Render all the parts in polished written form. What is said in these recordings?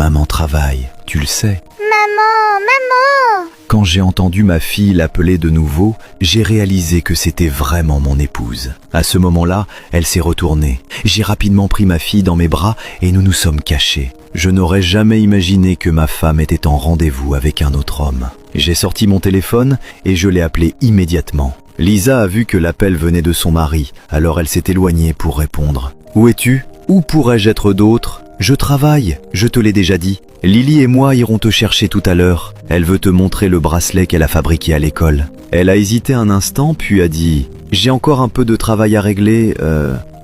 maman travaille, tu le sais. Maman! Quand j'ai entendu ma fille l'appeler de nouveau, j'ai réalisé que c'était vraiment mon épouse. À ce moment-là, elle s'est retournée. J'ai rapidement pris ma fille dans mes bras et nous nous sommes cachés. Je n'aurais jamais imaginé que ma femme était en rendez-vous avec un autre homme. J'ai sorti mon téléphone et je l'ai appelé immédiatement. Lisa a vu que l'appel venait de son mari, alors elle s'est éloignée pour répondre. « Où es-tu ? Où pourrais-je être d'autre ? Je travaille, je te l'ai déjà dit. Lily et moi irons te chercher tout à l'heure. Elle veut te montrer le bracelet qu'elle a fabriqué à l'école. » Elle a hésité un instant, puis a dit « J'ai encore un peu de travail à régler,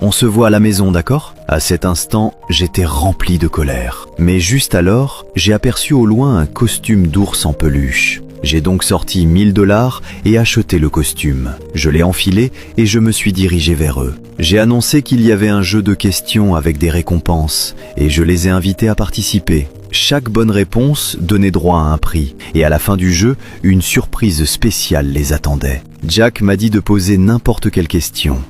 on se voit à la maison, d'accord ?» À cet instant, j'étais rempli de colère. Mais juste alors, j'ai aperçu au loin un costume d'ours en peluche. J'ai donc sorti 1000 $ et acheté le costume. Je l'ai enfilé et je me suis dirigé vers eux. J'ai annoncé qu'il y avait un jeu de questions avec des récompenses et je les ai invités à participer. Chaque bonne réponse donnait droit à un prix et à la fin du jeu, une surprise spéciale les attendait. Jack m'a dit de poser n'importe quelle question.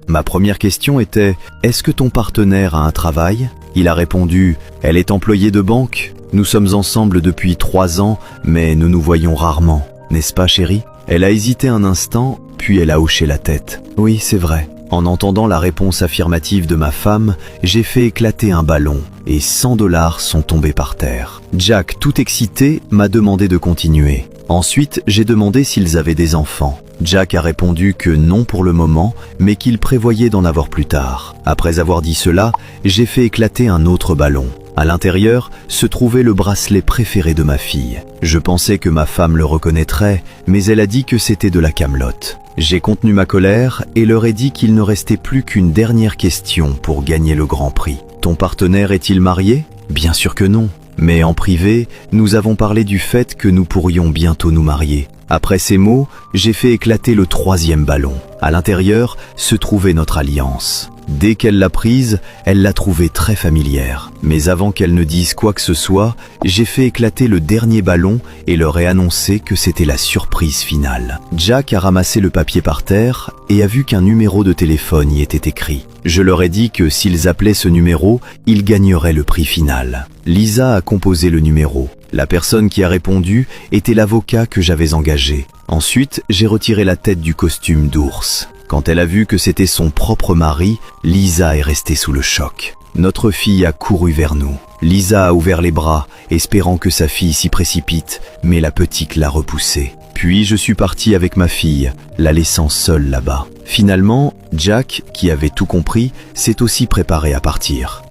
Ma première question était « Est-ce que ton partenaire a un travail ?» Il a répondu « Elle est employée de banque. Nous sommes ensemble depuis 3 ans, mais nous nous voyons rarement. N'est-ce pas, chérie ?» Elle a hésité un instant, puis elle a hoché la tête. « Oui, c'est vrai. » En entendant la réponse affirmative de ma femme, j'ai fait éclater un ballon et 100 $ sont tombés par terre. Jack, tout excité, m'a demandé de continuer. Ensuite, j'ai demandé s'ils avaient des enfants. Jack a répondu que non pour le moment, mais qu'il prévoyait d'en avoir plus tard. Après avoir dit cela, j'ai fait éclater un autre ballon. À l'intérieur se trouvait le bracelet préféré de ma fille. Je pensais que ma femme le reconnaîtrait, mais elle a dit que c'était de la camelote. J'ai contenu ma colère et leur ai dit qu'il ne restait plus qu'une dernière question pour gagner le grand prix. « Ton partenaire est-il marié ? » Bien sûr que non. Mais en privé, nous avons parlé du fait que nous pourrions bientôt nous marier. Après ces mots, j'ai fait éclater le 3e ballon. À l'intérieur se trouvait notre alliance. Dès qu'elle l'a prise, elle l'a trouvée très familière. Mais avant qu'elle ne dise quoi que ce soit, j'ai fait éclater le dernier ballon et leur ai annoncé que c'était la surprise finale. Jack a ramassé le papier par terre et a vu qu'un numéro de téléphone y était écrit. Je leur ai dit que s'ils appelaient ce numéro, ils gagneraient le prix final. Lisa a composé le numéro. La personne qui a répondu était l'avocat que j'avais engagé. Ensuite, j'ai retiré la tête du costume d'ours. Quand elle a vu que c'était son propre mari, Lisa est restée sous le choc. Notre fille a couru vers nous. Lisa a ouvert les bras, espérant que sa fille s'y précipite, mais la petite l'a repoussée. Puis je suis parti avec ma fille, la laissant seule là-bas. Finalement, Jack, qui avait tout compris, s'est aussi préparé à partir.